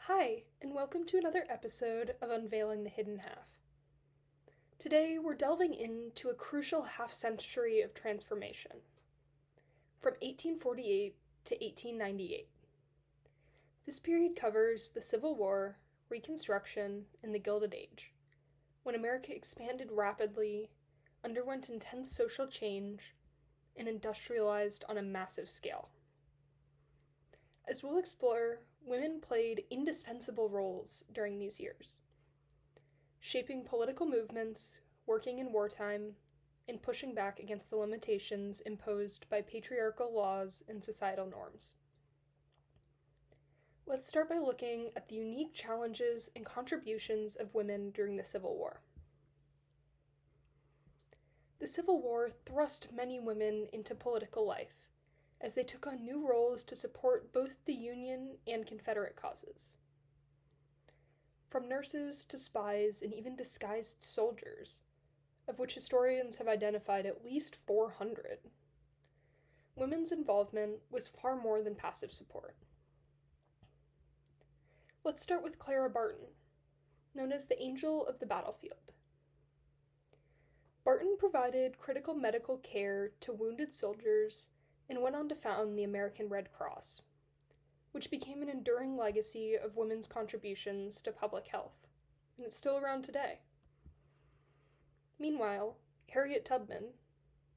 Hi, and welcome to another episode of Unveiling the Hidden Half. Today, we're delving into a crucial half-century of transformation, from 1848 to 1898. This period covers the Civil War, Reconstruction, and the Gilded Age, when America expanded rapidly, underwent intense social change, and industrialized on a massive scale. As we'll explore, women played indispensable roles during these years, shaping political movements, working in wartime, and pushing back against the limitations imposed by patriarchal laws and societal norms. Let's start by looking at the unique challenges and contributions of women during the Civil War. The Civil War thrust many women into political life, as they took on new roles to support both the Union and Confederate causes. From nurses to spies and even disguised soldiers, of which historians have identified at least 400, women's involvement was far more than passive support. Let's start with Clara Barton, known as the Angel of the Battlefield. Barton provided critical medical care to wounded soldiers and went on to found the American Red Cross, which became an enduring legacy of women's contributions to public health, and it's still around today. Meanwhile, Harriet Tubman,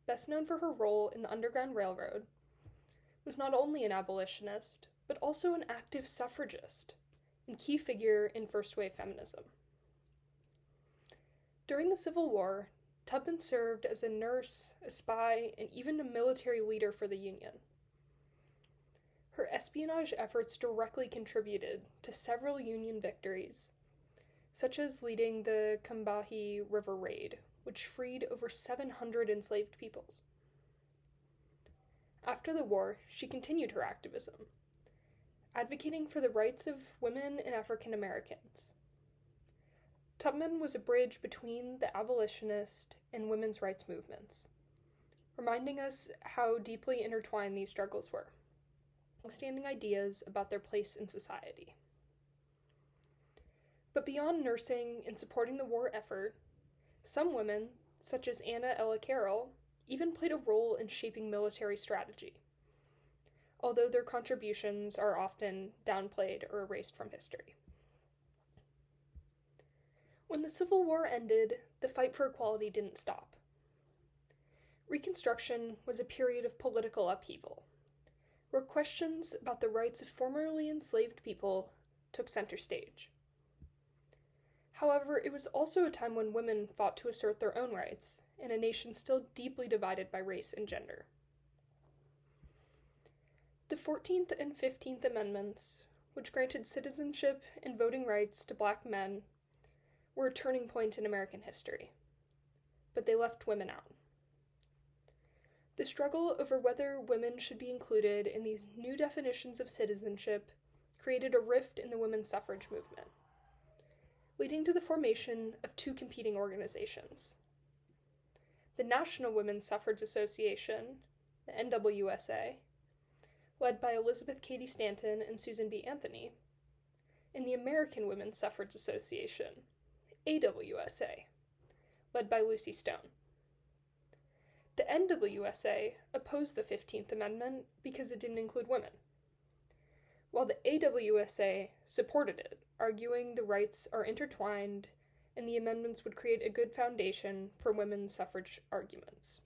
best known for her role in the Underground Railroad, was not only an abolitionist, but also an active suffragist and key figure in first-wave feminism. During the Civil War, Tubman served as a nurse, a spy, and even a military leader for the Union. Her espionage efforts directly contributed to several Union victories, such as leading the Combahee River Raid, which freed over 700 enslaved peoples. After the war, she continued her activism, advocating for the rights of women and African Americans. Tubman was a bridge between the abolitionist and women's rights movements, reminding us how deeply intertwined these struggles were, standing ideas about their place in society. But beyond nursing and supporting the war effort, some women, such as Anna Ella Carroll, even played a role in shaping military strategy, although their contributions are often downplayed or erased from history. When the Civil War ended, the fight for equality didn't stop. Reconstruction was a period of political upheaval, where questions about the rights of formerly enslaved people took center stage. However, it was also a time when women fought to assert their own rights, in a nation still deeply divided by race and gender. The 14th and 15th Amendments, which granted citizenship and voting rights to Black men, were a turning point in American history, but they left women out. The struggle over whether women should be included in these new definitions of citizenship created a rift in the women's suffrage movement, leading to the formation of two competing organizations. The National Women's Suffrage Association, the NWSA, led by Elizabeth Cady Stanton and Susan B. Anthony, and the American Women's Suffrage Association, AWSA, led by Lucy Stone. The NWSA opposed the 15th Amendment because it didn't include women, while the AWSA supported it, arguing the rights are intertwined and the amendments would create a good foundation for women's suffrage arguments.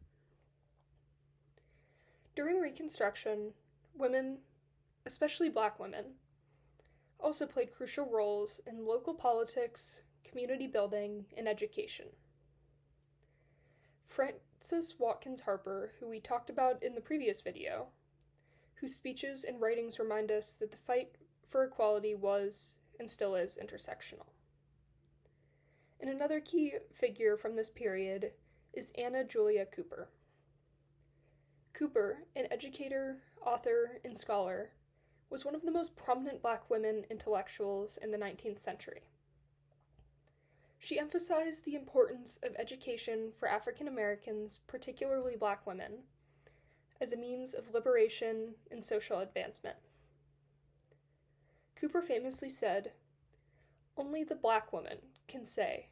During Reconstruction, women, especially Black women, also played crucial roles in local politics, community building, and education. Frances Watkins Harper, who we talked about in the previous video, whose speeches and writings remind us that the fight for equality was, and still is, intersectional. And another key figure from this period is Anna Julia Cooper. Cooper, an educator, author, and scholar, was one of the most prominent Black women intellectuals in the 19th century. She emphasized the importance of education for African Americans, particularly Black women, as a means of liberation and social advancement. Cooper famously said, "Only the black woman can say,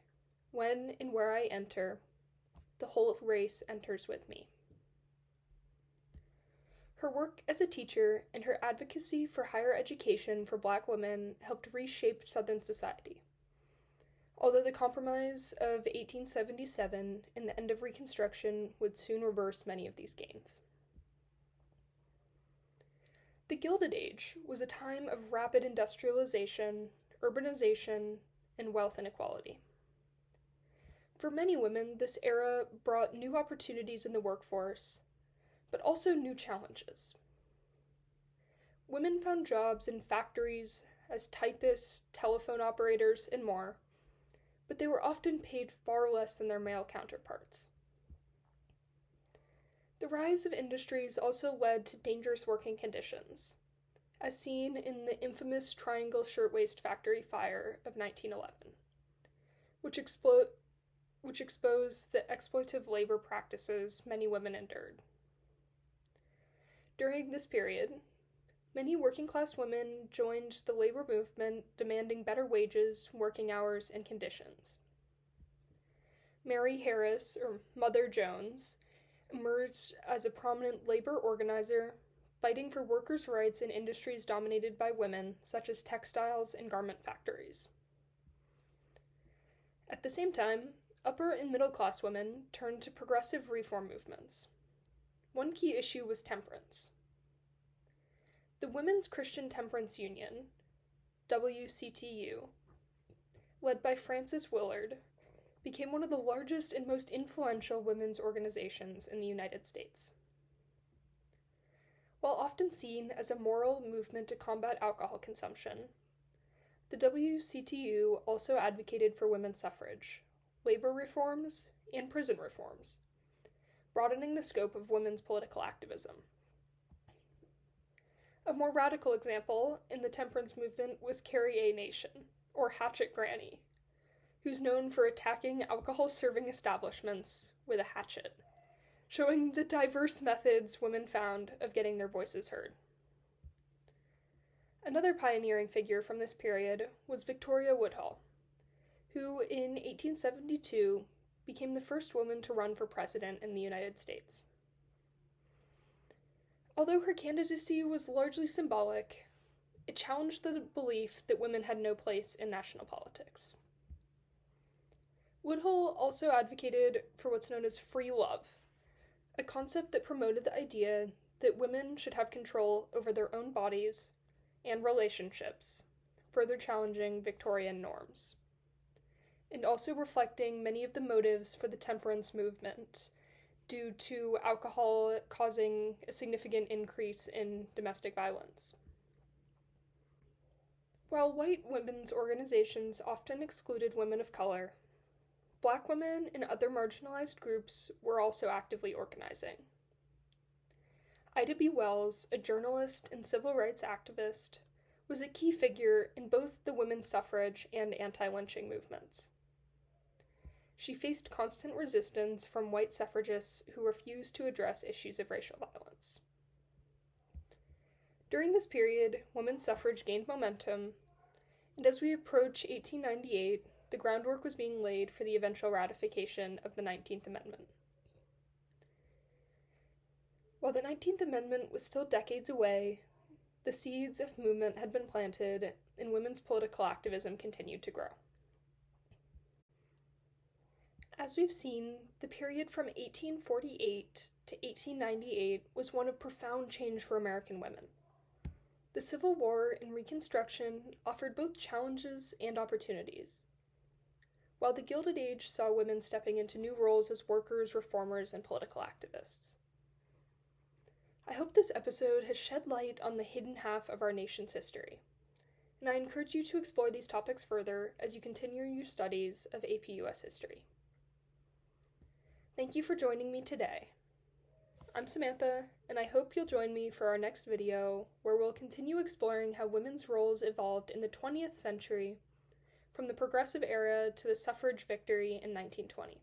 when and where I enter, the whole race enters with me." Her work as a teacher and her advocacy for higher education for black women helped reshape Southern society. Although the Compromise of 1877 and the end of Reconstruction would soon reverse many of these gains. The Gilded Age was a time of rapid industrialization, urbanization, and wealth inequality. For many women, this era brought new opportunities in the workforce, but also new challenges. Women found jobs in factories as typists, telephone operators, and more, but they were often paid far less than their male counterparts. The rise of industries also led to dangerous working conditions, as seen in the infamous Triangle Shirtwaist Factory fire of 1911, which exposed the exploitative labor practices many women endured. During this period, many working-class women joined the labor movement demanding better wages, working hours, and conditions. Mary Harris, or Mother Jones, emerged as a prominent labor organizer, fighting for workers' rights in industries dominated by women, such as textiles and garment factories. At the same time, upper and middle-class women turned to progressive reform movements. One key issue was temperance. The Women's Christian Temperance Union, WCTU, led by Frances Willard, became one of the largest and most influential women's organizations in the United States. While often seen as a moral movement to combat alcohol consumption, the WCTU also advocated for women's suffrage, labor reforms, and prison reforms, broadening the scope of women's political activism. A more radical example in the temperance movement was Carrie A. Nation, or Hatchet Granny, who's known for attacking alcohol-serving establishments with a hatchet, showing the diverse methods women found of getting their voices heard. Another pioneering figure from this period was Victoria Woodhull, who in 1872 became the first woman to run for president in the United States. Although her candidacy was largely symbolic, it challenged the belief that women had no place in national politics. Woodhull also advocated for what's known as free love, a concept that promoted the idea that women should have control over their own bodies and relationships, further challenging Victorian norms, and also reflecting many of the motives for the temperance movement due to alcohol causing a significant increase in domestic violence. While white women's organizations often excluded women of color, Black women and other marginalized groups were also actively organizing. Ida B. Wells, a journalist and civil rights activist, was a key figure in both the women's suffrage and anti-lynching movements. She faced constant resistance from white suffragists who refused to address issues of racial violence. During this period, women's suffrage gained momentum, and as we approach 1898, the groundwork was being laid for the eventual ratification of the 19th Amendment. While the 19th Amendment was still decades away, the seeds of movement had been planted, and women's political activism continued to grow. As we've seen, the period from 1848 to 1898 was one of profound change for American women. The Civil War and Reconstruction offered both challenges and opportunities, while the Gilded Age saw women stepping into new roles as workers, reformers, and political activists. I hope this episode has shed light on the hidden half of our nation's history, and I encourage you to explore these topics further as you continue your studies of APUS history. Thank you for joining me today. I'm Samantha, and I hope you'll join me for our next video, where we'll continue exploring how women's roles evolved in the 20th century, from the Progressive Era to the suffrage victory in 1920.